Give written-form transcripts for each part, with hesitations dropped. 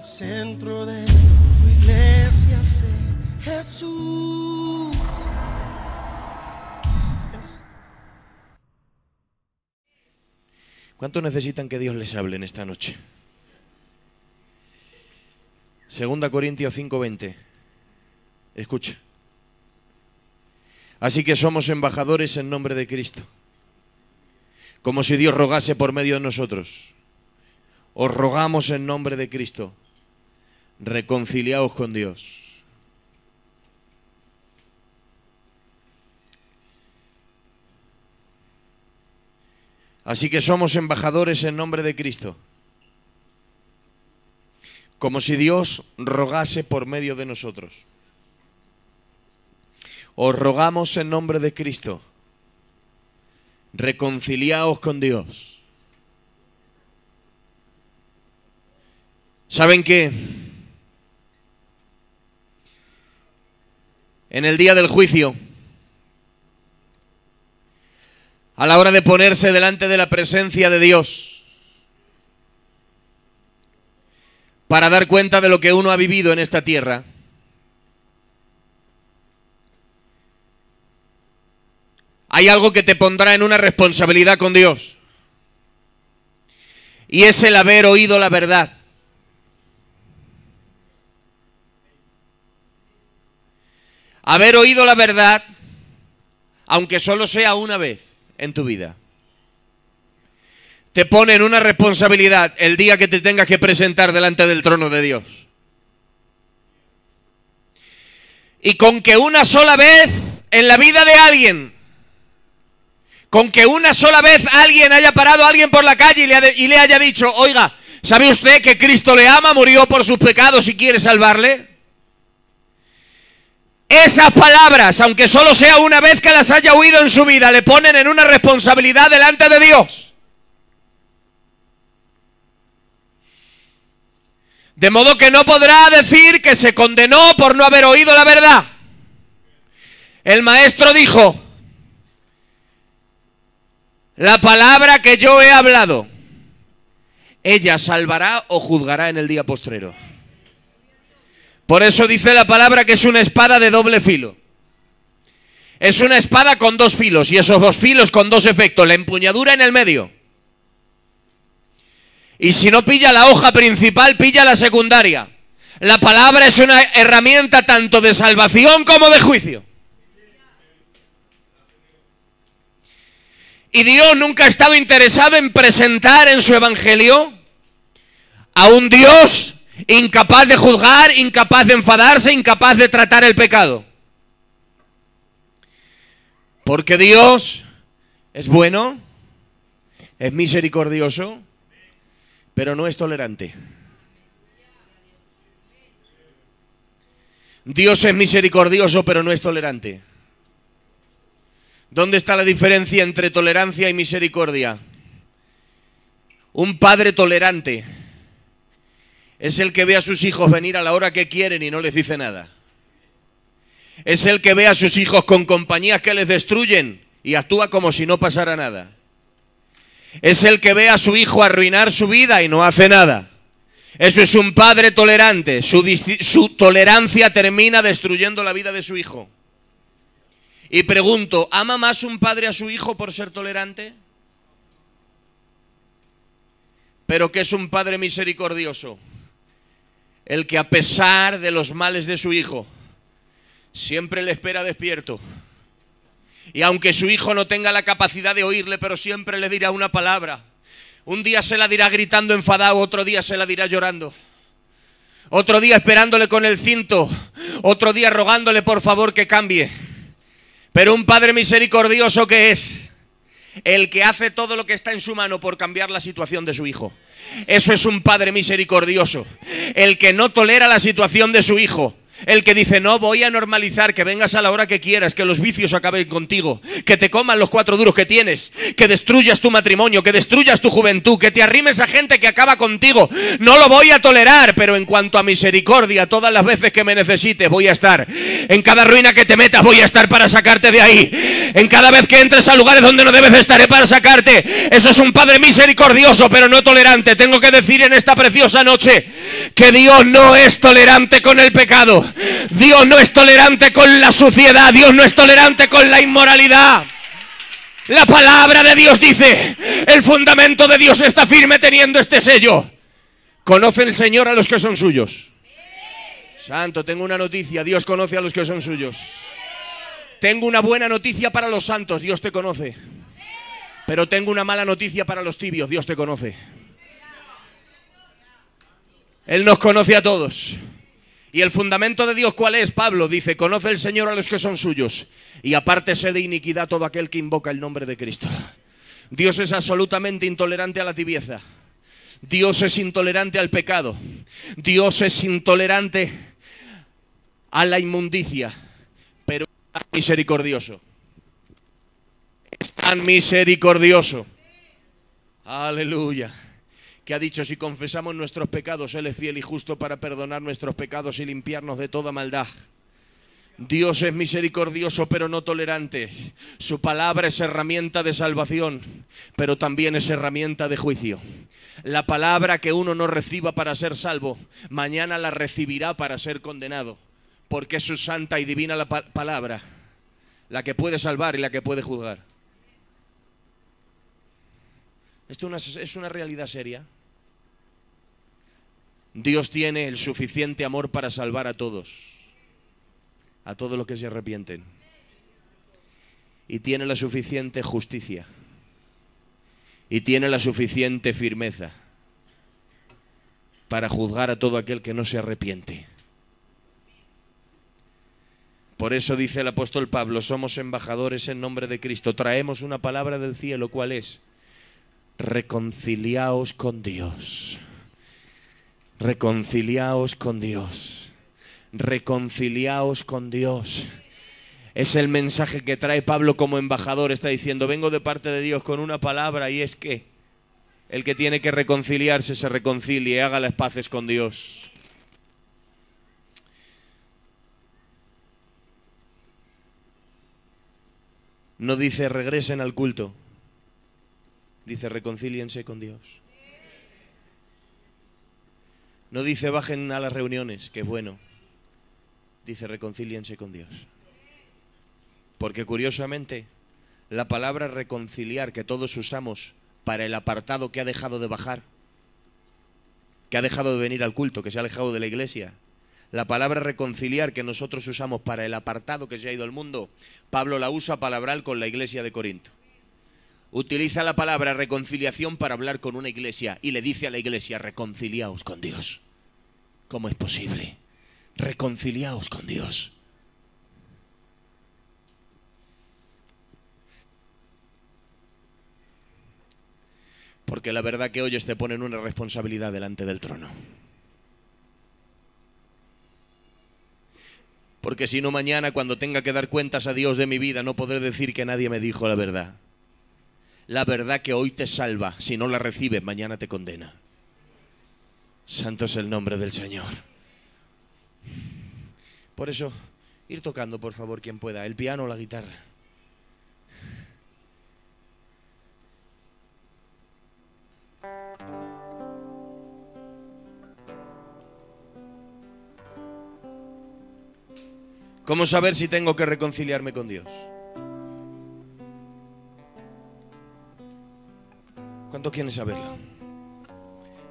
centro de tu iglesia sé Jesús. ¿Cuánto necesitan que Dios les hable en esta noche? 2 Corintios 5:20. Escucha. Así que somos embajadores en nombre de Cristo, como si Dios rogase por medio de nosotros. Os rogamos en nombre de Cristo, reconciliaos con Dios. Así que somos embajadores en nombre de Cristo, como si Dios rogase por medio de nosotros. Os rogamos en nombre de Cristo, reconciliaos con Dios. ¿Saben qué? En el día del juicio, a la hora de ponerse delante de la presencia de Dios, para dar cuenta de lo que uno ha vivido en esta tierra, hay algo que te pondrá en una responsabilidad con Dios, y es el haber oído la verdad. Haber oído la verdad, aunque solo sea una vez en tu vida, te pone en una responsabilidad el día que te tengas que presentar delante del trono de Dios. Y con que una sola vez en la vida de alguien, con que una sola vez alguien haya parado a alguien por la calle y le haya dicho: oiga, ¿sabe usted que Cristo le ama, murió por sus pecados y quiere salvarle? Esas palabras, aunque solo sea una vez que las haya oído en su vida, le ponen en una responsabilidad delante de Dios. De modo que no podrá decir que se condenó por no haber oído la verdad. El maestro dijo: la palabra que yo he hablado, ella salvará o juzgará en el día postrero. Por eso dice la palabra que es una espada de doble filo. Es una espada con dos filos, y esos dos filos con dos efectos: la empuñadura en el medio. Y si no pilla la hoja principal, pilla la secundaria. La palabra es una herramienta tanto de salvación como de juicio. Y Dios nunca ha estado interesado en presentar en su evangelio a un Dios incapaz de juzgar, incapaz de enfadarse, incapaz de tratar el pecado. Porque Dios es bueno, es misericordioso, pero no es tolerante. Dios es misericordioso, pero no es tolerante. ¿Dónde está la diferencia entre tolerancia y misericordia? Un padre tolerante es el que ve a sus hijos venir a la hora que quieren y no les dice nada. Es el que ve a sus hijos con compañías que les destruyen y actúa como si no pasara nada. Es el que ve a su hijo arruinar su vida y no hace nada. Eso es un padre tolerante. Su tolerancia termina destruyendo la vida de su hijo. Y pregunto, ¿ama más un padre a su hijo por ser tolerante? Pero ¿qué es un padre misericordioso? El que a pesar de los males de su hijo, siempre le espera despierto. Y aunque su hijo no tenga la capacidad de oírle, pero siempre le dirá una palabra. Un día se la dirá gritando enfadado, otro día se la dirá llorando. Otro día esperándole con el cinto, otro día rogándole por favor que cambie. Pero un padre misericordioso, ¿qué es? El que hace todo lo que está en su mano por cambiar la situación de su hijo. Eso es un padre misericordioso. El que no tolera la situación de su hijo, El que dice, no voy a normalizar que vengas a la hora que quieras, que los vicios acaben contigo, que te coman los 4 duros que tienes, que destruyas tu matrimonio, que destruyas tu juventud, que te arrimes a gente que acaba contigo. No lo voy a tolerar, pero en cuanto a misericordia, todas las veces que me necesites voy a estar. En cada ruina que te metas voy a estar para sacarte de ahí. En cada vez que entres a lugares donde no debes de estaré para sacarte. Eso es un Padre misericordioso, pero no tolerante. Tengo que decir en esta preciosa noche que Dios no es tolerante con el pecado. Dios no es tolerante con la suciedad. Dios no es tolerante con la inmoralidad. La palabra de Dios dice, el fundamento de Dios está firme teniendo este sello. Conoce el Señor a los que son suyos. Santo, tengo una noticia. Dios conoce a los que son suyos. Tengo una buena noticia para los santos. Dios te conoce. Pero tengo una mala noticia para los tibios. Dios te conoce. Él nos conoce a todos. Y el fundamento de Dios, ¿cuál es? Pablo dice, conoce el Señor a los que son suyos y apártese de iniquidad todo aquel que invoca el nombre de Cristo. Dios es absolutamente intolerante a la tibieza. Dios es intolerante al pecado. Dios es intolerante a la inmundicia, pero es tan misericordioso. Es tan misericordioso. Aleluya. Que ha dicho, si confesamos nuestros pecados, Él es fiel y justo para perdonar nuestros pecados y limpiarnos de toda maldad. Dios es misericordioso pero no tolerante. Su palabra es herramienta de salvación, pero también es herramienta de juicio. La palabra que uno no reciba para ser salvo, mañana la recibirá para ser condenado, porque es su santa y divina la palabra, la que puede salvar y la que puede juzgar. Esto es una realidad seria. Dios tiene el suficiente amor para salvar a todos los que se arrepienten. Y tiene la suficiente justicia. Y tiene la suficiente firmeza para juzgar a todo aquel que no se arrepiente. Por eso dice el apóstol Pablo, somos embajadores en nombre de Cristo. Traemos una palabra del cielo, ¿cuál es? Reconciliaos con Dios. Reconciliaos con Dios. Reconciliaos con Dios. Es el mensaje que trae Pablo como embajador. Está diciendo, vengo de parte de Dios con una palabra, y es que el que tiene que reconciliarse se reconcilie, haga las paces con Dios. No dice regresen al culto. Dice reconcíliense con Dios. No dice bajen a las reuniones, que es bueno. Dice reconcíliense con Dios. Porque curiosamente, la palabra reconciliar que todos usamos para el apartado que ha dejado de bajar, que ha dejado de venir al culto, que se ha alejado de la iglesia, la palabra reconciliar que nosotros usamos para el apartado que se ha ido al mundo, Pablo la usa palabral con la iglesia de Corinto. Utiliza la palabra reconciliación para hablar con una iglesia y le dice a la iglesia, reconciliaos con Dios. ¿Cómo es posible? Reconciliaos con Dios. Porque la verdad que oyes te ponen una responsabilidad delante del trono. Porque si no, mañana cuando tenga que dar cuentas a Dios de mi vida, no podré decir que nadie me dijo la verdad. La verdad que hoy te salva, si no la recibes, mañana te condena. Santo es el nombre del Señor. Por eso, ir tocando, por favor, quien pueda, el piano o la guitarra. ¿Cómo saber si tengo que reconciliarme con Dios? ¿Cuántos quieren saberlo?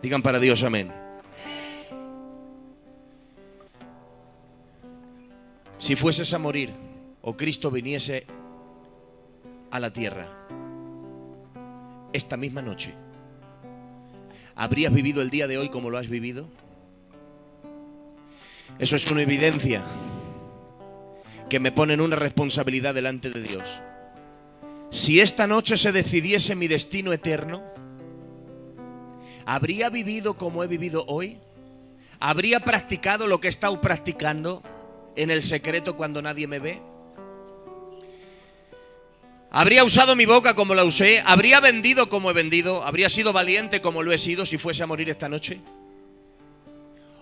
Digan para Dios amén. Si fueses a morir o Cristo viniese a la tierra esta misma noche, ¿habrías vivido el día de hoy como lo has vivido? Eso es una evidencia que me pone en una responsabilidad delante de Dios. Si esta noche se decidiese mi destino eterno, ¿habría vivido como he vivido hoy? ¿Habría practicado lo que he estado practicando? en el secreto cuando nadie me ve? ¿Habría usado mi boca como la usé? ¿Habría vendido como he vendido? ¿Habría sido valiente como lo he sido si fuese a morir esta noche?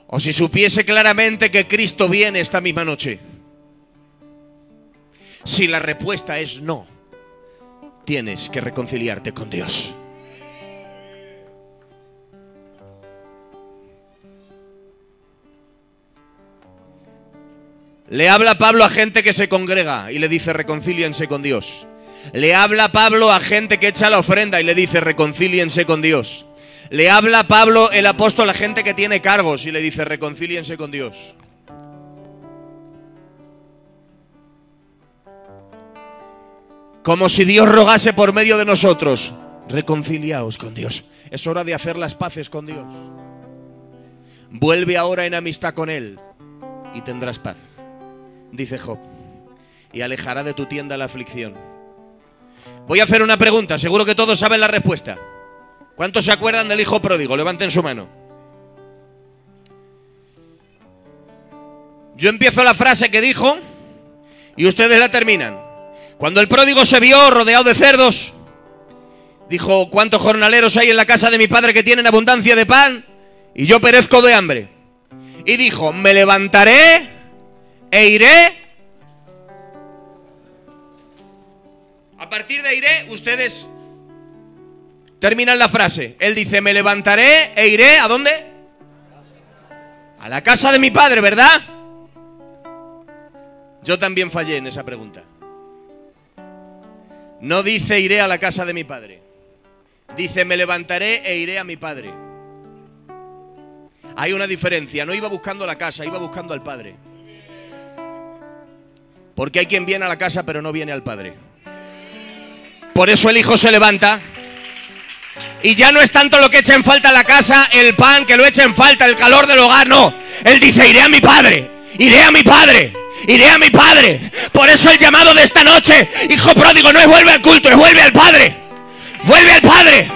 ¿O si supiese claramente que Cristo viene esta misma noche? Si la respuesta es no, tienes que reconciliarte con Dios. Le habla Pablo a gente que se congrega y le dice reconcíliense con Dios. Le habla Pablo a gente que echa la ofrenda y le dice reconcíliense con Dios. Le habla Pablo el apóstol a gente que tiene cargos y le dice reconcíliense con Dios. Como si Dios rogase por medio de nosotros, reconciliaos con Dios. Es hora de hacer las paces con Dios. Vuelve ahora en amistad con Él y tendrás paz, dice Job, y alejará de tu tienda la aflicción. Voy a hacer una pregunta, seguro que todos saben la respuesta. ¿Cuántos se acuerdan del hijo pródigo? Levanten su mano. Yo empiezo la frase que dijo y ustedes la terminan. Cuando el pródigo se vio rodeado de cerdos, dijo: ¿cuántos jornaleros hay en la casa de mi padre que tienen abundancia de pan y yo perezco de hambre? Y dijo: me levantaré e iré. A partir de iré, ustedes terminan la frase. Él dice: me levantaré e iré. ¿A dónde? A la casa de mi padre, ¿verdad? Yo también fallé en esa pregunta. No dice iré a la casa de mi padre. Dice me levantaré e iré a mi padre. Hay una diferencia. No iba buscando la casa, iba buscando al padre. Porque hay quien viene a la casa pero no viene al padre. Por eso el hijo se levanta. Y ya no es tanto lo que echa en falta la casa, el pan, que lo echa en falta, el calor del hogar, no. Él dice: iré a mi padre, iré a mi padre, iré a mi padre. Por eso el llamado de esta noche, hijo pródigo, no es vuelve al culto, es vuelve al padre. Vuelve al padre,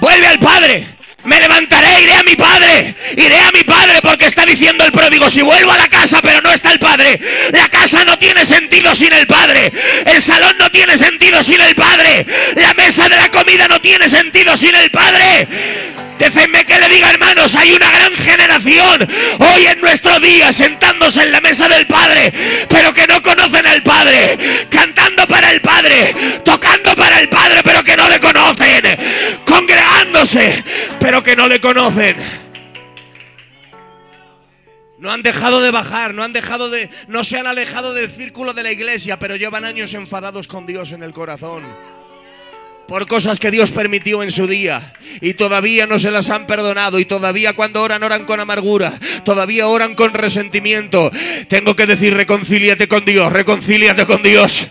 vuelve al padre. Me levantaré, iré a mi padre, iré a mi padre, porque está diciendo el pródigo: si vuelvo a la casa pero no está el padre, la casa no tiene sentido sin el padre, el salón no tiene sentido sin el padre, la mesa de la comida no tiene sentido sin el padre. Déjenme que le diga, hermanos, hay una gran generación hoy en nuestro día sentándose en la mesa del Padre, pero que no conocen al Padre, cantando para el Padre, tocando para el Padre, pero que no le conocen, congregándose, pero que no le conocen. No han dejado de bajar, no se han alejado del círculo de la iglesia, pero llevan años enfadados con Dios en el corazón. Por cosas que Dios permitió en su día y todavía no se las han perdonado, y todavía cuando oran, oran con amargura, todavía oran con resentimiento. Tengo que decir: reconcíliate con Dios, reconcíliate con Dios,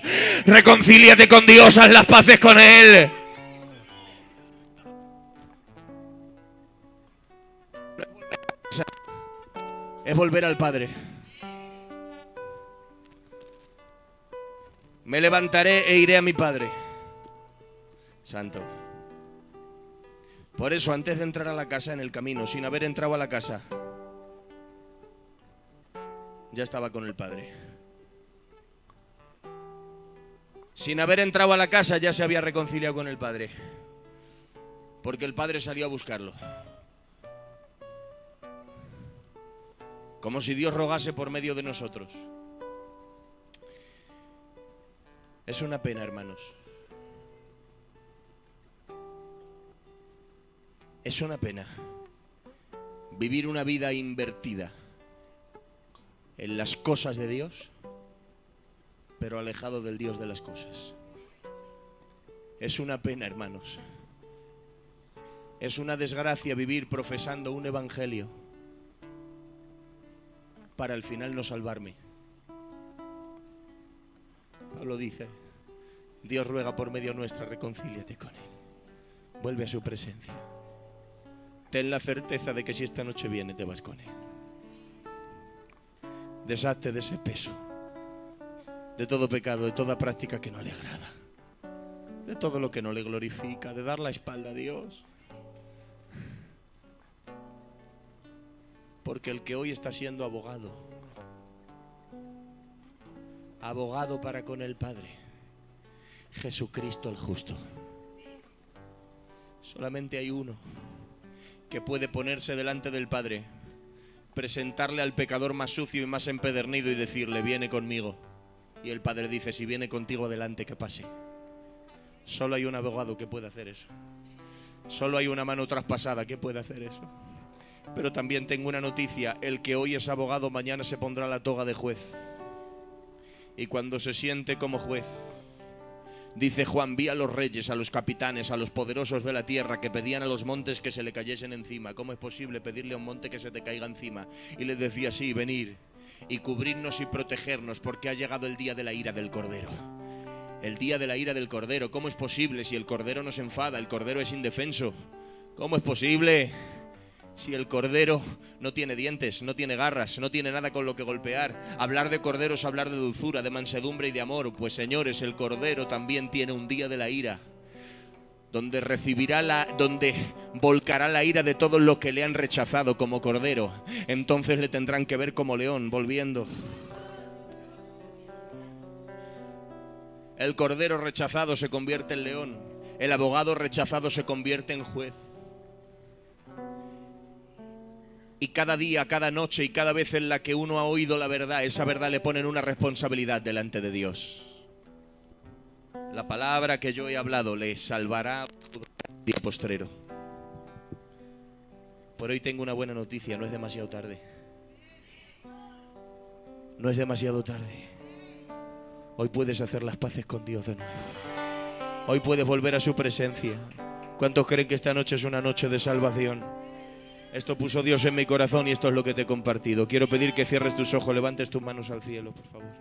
reconcíliate con Dios, haz las paces con Él. Es volver al Padre. Me levantaré e iré a mi Padre. Santo. Por eso, antes de entrar a la casa, en el camino, sin haber entrado a la casa, ya estaba con el Padre. Sin haber entrado a la casa, ya se había reconciliado con el Padre, porque el Padre salió a buscarlo. Como si Dios rogase por medio de nosotros. Es una pena, hermanos. Es una pena vivir una vida invertida en las cosas de Dios, pero alejado del Dios de las cosas. Es una pena, hermanos. Es una desgracia vivir profesando un evangelio para al final no salvarme. Pablo dice: Dios ruega por medio nuestra, reconcíliate con Él. Vuelve a su presencia. Ten la certeza de que si esta noche viene, te vas con Él. Deshazte de ese peso, de todo pecado, de toda práctica que no le agrada, de todo lo que no le glorifica, de dar la espalda a Dios. Porque el que hoy está siendo abogado abogado para con el Padre, Jesucristo el justo. Solamente hay uno que puede ponerse delante del Padre, presentarle al pecador más sucio y más empedernido y decirle: viene conmigo. Y el Padre dice: si viene contigo, adelante, que pase. Solo hay un abogado que puede hacer eso. Solo hay una mano traspasada que puede hacer eso. Pero también tengo una noticia: el que hoy es abogado, mañana se pondrá la toga de juez. Y cuando se siente como juez, dice Juan: vi a los reyes, a los capitanes, a los poderosos de la tierra que pedían a los montes que se le cayesen encima. ¿Cómo es posible pedirle a un monte que se te caiga encima? Y les decía: sí, venir y cubrirnos y protegernos, porque ha llegado el día de la ira del Cordero. El día de la ira del Cordero. ¿Cómo es posible si el Cordero no se enfada? El Cordero es indefenso. ¿Cómo es posible si el Cordero no tiene dientes, no tiene garras, no tiene nada con lo que golpear? Hablar de Cordero es hablar de dulzura, de mansedumbre y de amor. Pues señores, el Cordero también tiene un día de la ira, donde donde volcará la ira de todos los que le han rechazado como Cordero. Entonces le tendrán que ver como león, volviendo. El Cordero rechazado se convierte en león. El abogado rechazado se convierte en juez. Y cada día, cada noche y cada vez en la que uno ha oído la verdad, esa verdad le ponen una responsabilidad delante de Dios. La palabra que yo he hablado le salvará el día postrero. Por hoy tengo una buena noticia: no es demasiado tarde. No es demasiado tarde. Hoy puedes hacer las paces con Dios de nuevo. Hoy puedes volver a su presencia. ¿Cuántos creen que esta noche es una noche de salvación? Esto puso Dios en mi corazón y esto es lo que te he compartido. Quiero pedir que cierres tus ojos, levantes tus manos al cielo, por favor.